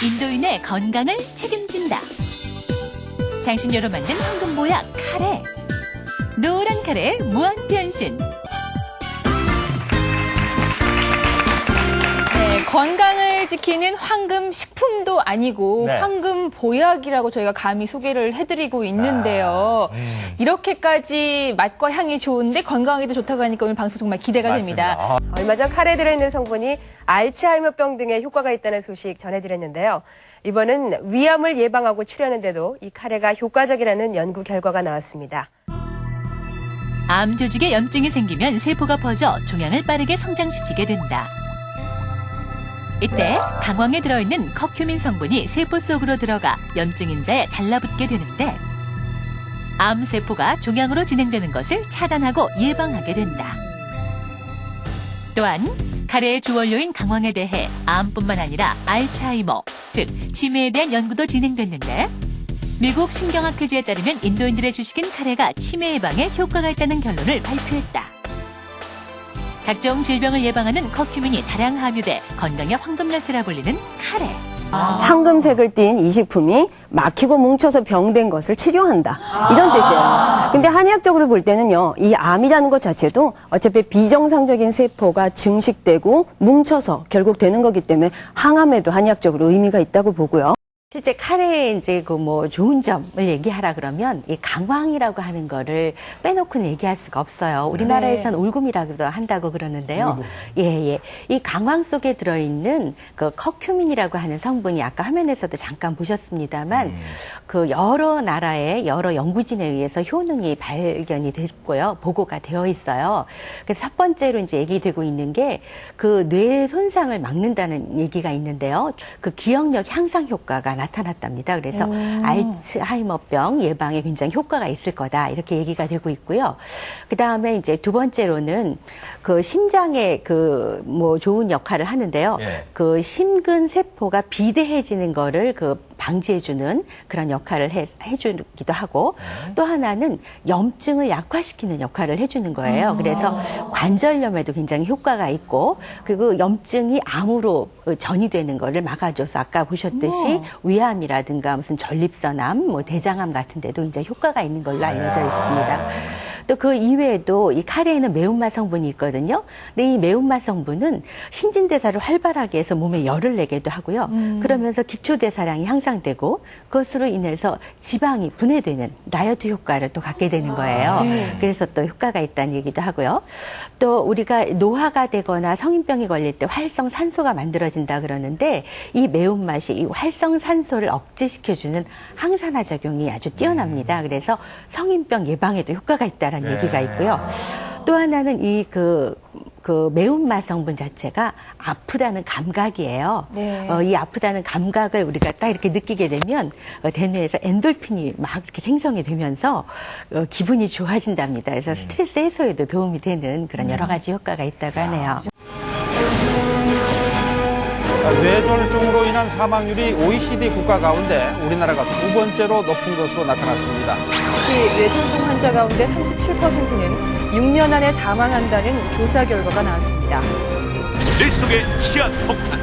인도인의 건강을 책임진다. 향신료로 만든 황금보약 카레. 노란 카레의 무한 변신. 네, 건강을 지키는 황금 식품도 아니고 네. 황금 보약이라고 저희가 감히 소개를 해드리고 있는데요. 이렇게까지 맛과 향이 좋은데 건강에도 좋다고 하니까 오늘 방송 정말 기대가 맞습니다. 됩니다. 얼마 전 카레에 들어있는 성분이 알츠하이머병 등에 효과가 있다는 소식 전해드렸는데요. 이번은 위암을 예방하고 치료하는데도 이 카레가 효과적이라는 연구 결과가 나왔습니다. 암 조직에 염증이 생기면 세포가 퍼져 종양을 빠르게 성장시키게 된다. 이때 강황에 들어있는 커큐민 성분이 세포 속으로 들어가 염증 인자에 달라붙게 되는데 암 세포가 종양으로 진행되는 것을 차단하고 예방하게 된다. 또한 카레의 주원료인 강황에 대해 암뿐만 아니라 알츠하이머, 즉 치매에 대한 연구도 진행됐는데 미국 신경학회지에 따르면 인도인들의 주식인 카레가 치매 예방에 효과가 있다는 결론을 발표했다. 각종 질병을 예방하는 커큐민이 다량 함유돼 건강의 황금열쇠라 불리는 카레. 황금색을 띤 이 식품이 막히고 뭉쳐서 병된 것을 치료한다. 이런 뜻이에요. 근데 한의학적으로 볼 때는요, 이 암이라는 것 자체도 어차피 비정상적인 세포가 증식되고 뭉쳐서 결국 되는 거기 때문에 항암에도 한의학적으로 의미가 있다고 보고요. 실제 카레의 이제 그 뭐 좋은 점을 얘기하라 그러면 이 강황이라고 하는 거를 빼놓고는 얘기할 수가 없어요. 우리나라에서는 울금이라고도 한다고 그러는데요. 예. 이 강황 속에 들어있는 그 커큐민이라고 하는 성분이 아까 화면에서도 잠깐 보셨습니다만 그 여러 나라의 여러 연구진에 의해서 효능이 발견이 됐고요. 보고가 되어 있어요. 그래서 첫 번째로 이제 얘기되고 있는 게 그 뇌 손상을 막는다는 얘기가 있는데요. 그 기억력 향상 효과가 나타났답니다. 그래서 알츠하이머병 예방에 굉장히 효과가 있을 거다. 이렇게 얘기가 되고 있고요. 그 다음에 이제 두 번째로는 그 심장에 그 뭐 좋은 역할을 하는데요. 예. 그 심근 세포가 비대해지는 거를 그 방지해주는 그런 역할을 해주기도 하고 또 하나는 염증을 약화시키는 역할을 해주는 거예요. 그래서 관절염에도 굉장히 효과가 있고 그리고 염증이 암으로 전이되는 거를 막아줘서 아까 보셨듯이 위암이라든가 무슨 전립선암, 뭐 대장암 같은 데도 이제 효과가 있는 걸로 알려져 있습니다. 또 그 이외에도 이 카레에는 매운맛 성분이 있거든요. 근데 이 매운맛 성분은 신진대사를 활발하게 해서 몸에 열을 내게도 하고요. 그러면서 기초대사량이 향상되고 그것으로 인해서 지방이 분해되는 다이어트 효과를 또 갖게 되는 거예요. 그래서 또 효과가 있다는 얘기도 하고요. 또 우리가 노화가 되거나 성인병이 걸릴 때 활성산소가 만들어진다 그러는데 이 매운맛이 이 활성산소를 억제시켜주는 항산화 작용이 아주 뛰어납니다. 그래서 성인병 예방에도 효과가 있다는 얘기가 있고요. 또 하나는 이 그 매운맛 성분 자체가 아프다는 감각이에요. 이 아프다는 감각을 우리가 딱 이렇게 느끼게 되면 대뇌에서 엔돌핀이 막 이렇게 생성이 되면서 기분이 좋아진답니다. 그래서 스트레스 해소에도 도움이 되는 그런 여러 가지 효과가 있다고 하네요. 뇌졸중으로 인한 사망률이 OECD 국가 가운데 우리나라가 두 번째로 높은 것으로 나타났습니다. 특히 뇌졸중 환자 가운데 37%는 6년 안에 사망한다는 조사 결과가 나왔습니다. 뇌 속의 시한 폭탄,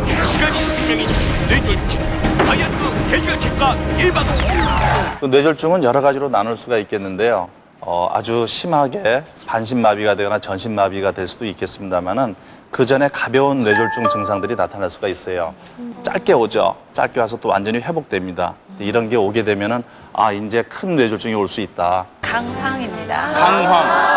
시간이 생명인 뇌졸중. 과연 그 해결책과 예방은? 그 뇌졸중은 여러 가지로 나눌 수가 있겠는데요. 아주 심하게 반신마비가 되거나 전신마비가 될 수도 있겠습니다만은 그 전에 가벼운 뇌졸중 증상들이 나타날 수가 있어요. 짧게 오죠. 짧게 와서 또 완전히 회복됩니다. 이런 게 오게 되면은 이제 큰 뇌졸중이 올 수 있다. 강황입니다. 강황.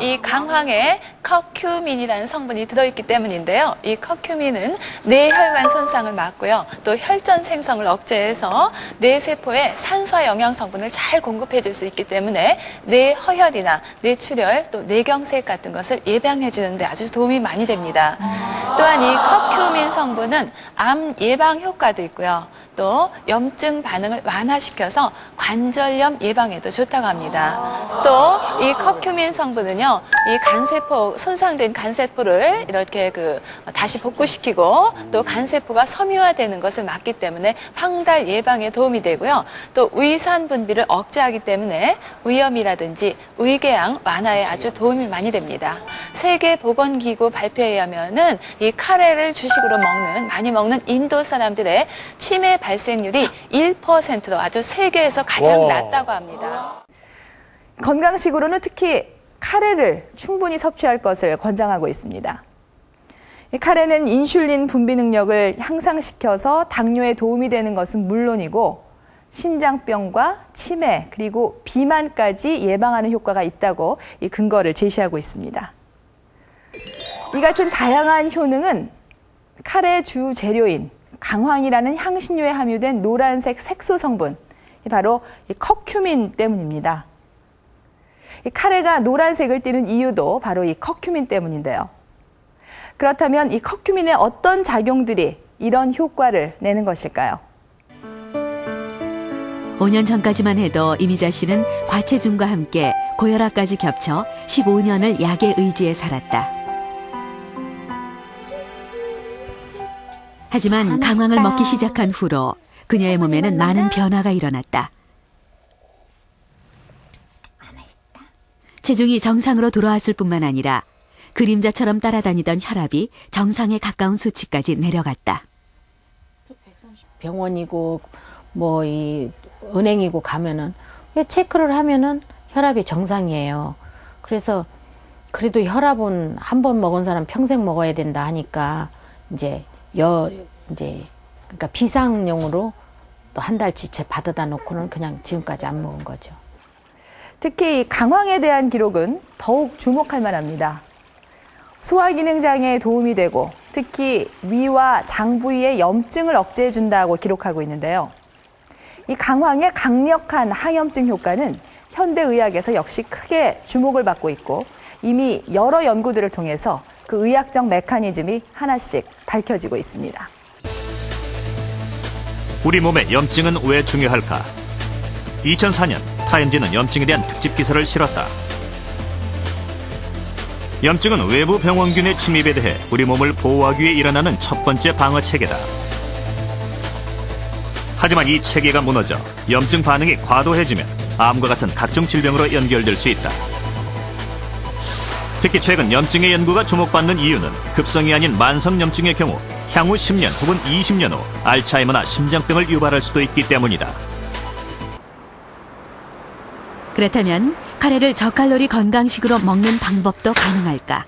이 강황에 커큐민이라는 성분이 들어있기 때문인데요. 이 커큐민은 뇌혈관 손상을 막고요. 또 혈전 생성을 억제해서 뇌세포에 산소와 영양 성분을 잘 공급해 줄 수 있기 때문에 뇌허혈이나 뇌출혈, 또 뇌경색 같은 것을 예방해 주는데 아주 도움이 많이 됩니다. 또한 이 커큐민 성분은 암 예방 효과도 있고요. 또 염증 반응을 완화시켜서 관절염 예방에도 좋다고 합니다. 또 이 커큐민 성분은요, 이 간세포, 손상된 간세포를 이렇게 다시 복구시키고 또 간세포가 섬유화되는 것을 막기 때문에 황달 예방에 도움이 되고요. 또 위산 분비를 억제하기 때문에 위염이라든지 위궤양 완화에 아주 도움이 많이 됩니다. 세계보건기구 발표에 의하면은 이 카레를 주식으로 많이 먹는 인도 사람들의 치매 발생률이 1%로 아주 세계에서 가장 낮다고 합니다. 건강식으로는 특히 카레를 충분히 섭취할 것을 권장하고 있습니다. 이 카레는 인슐린 분비 능력을 향상시켜서 당뇨에 도움이 되는 것은 물론이고 심장병과 치매 그리고 비만까지 예방하는 효과가 있다고 이 근거를 제시하고 있습니다. 이 같은 다양한 효능은 카레 주 재료인 강황이라는 향신료에 함유된 노란색 색소 성분, 바로 이 커큐민 때문입니다. 이 카레가 노란색을 띠는 이유도 바로 이 커큐민 때문인데요. 그렇다면 이 커큐민의 어떤 작용들이 이런 효과를 내는 것일까요? 5년 전까지만 해도 이미자 씨는 과체중과 함께 고혈압까지 겹쳐 15년을 약에 의지해 살았다. 하지만 강황을 먹기 시작한 후로 그녀의 몸에는 많은 변화가 일어났다. 체중이 정상으로 돌아왔을 뿐만 아니라 그림자처럼 따라다니던 혈압이 정상에 가까운 수치까지 내려갔다. 병원이고 뭐 이 은행이고 가면은 왜 체크를 하면은 혈압이 정상이에요. 그래서 그래도 혈압은 한 번 먹은 사람 평생 먹어야 된다 하니까 이제 그러니까 비상용으로 또 한 달치 받아다 놓고는 그냥 지금까지 안 먹은 거죠. 특히 강황에 대한 기록은 더욱 주목할 만합니다. 소화기능 장애에 도움이 되고 특히 위와 장 부위의 염증을 억제해 준다고 기록하고 있는데요. 이 강황의 강력한 항염증 효과는 현대의학에서 역시 크게 주목을 받고 있고 이미 여러 연구들을 통해서 그 의학적 메커니즘이 하나씩 밝혀지고 있습니다. 우리 몸의 염증은 왜 중요할까? 2004년 타임지는 염증에 대한 특집 기사를 실었다. 염증은 외부 병원균의 침입에 대해 우리 몸을 보호하기 위해 일어나는 첫 번째 방어 체계다. 하지만 이 체계가 무너져 염증 반응이 과도해지면 암과 같은 각종 질병으로 연결될 수 있다. 특히 최근 염증의 연구가 주목받는 이유는 급성이 아닌 만성 염증의 경우 향후 10년 혹은 20년 후 알츠하이머나 심장병을 유발할 수도 있기 때문이다. 그렇다면 카레를 저칼로리 건강식으로 먹는 방법도 가능할까?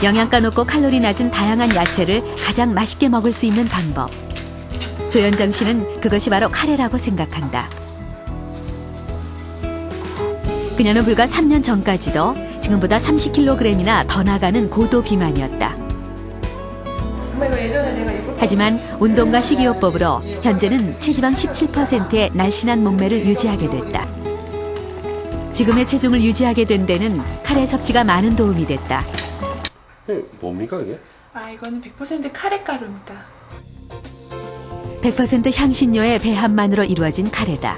영양가 높고 칼로리 낮은 다양한 야채를 가장 맛있게 먹을 수 있는 방법. 조현정 씨는 그것이 바로 카레라고 생각한다. 그녀는 불과 3년 전까지도 지금보다 30kg이나 더 나가는 고도 비만이었다. 하지만 운동과 식이요법으로 현재는 체지방 17%의 날씬한 몸매를 유지하게 됐다. 지금의 체중을 유지하게 된 데는 카레 섭취가 많은 도움이 됐다. 뭡니까 이게? 이거는 100% 카레가루입니다. 100% 향신료의 배합만으로 이루어진 카레다.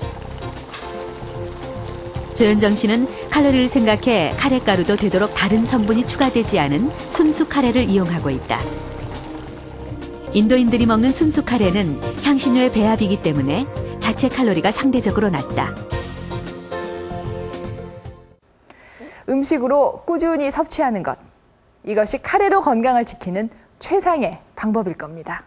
조현정 씨는 칼로리를 생각해 카레가루도 되도록 다른 성분이 추가되지 않은 순수 카레를 이용하고 있다. 인도인들이 먹는 순수 카레는 향신료의 배합이기 때문에 자체 칼로리가 상대적으로 낮다. 음식으로 꾸준히 섭취하는 것. 이것이 카레로 건강을 지키는 최상의 방법일 겁니다.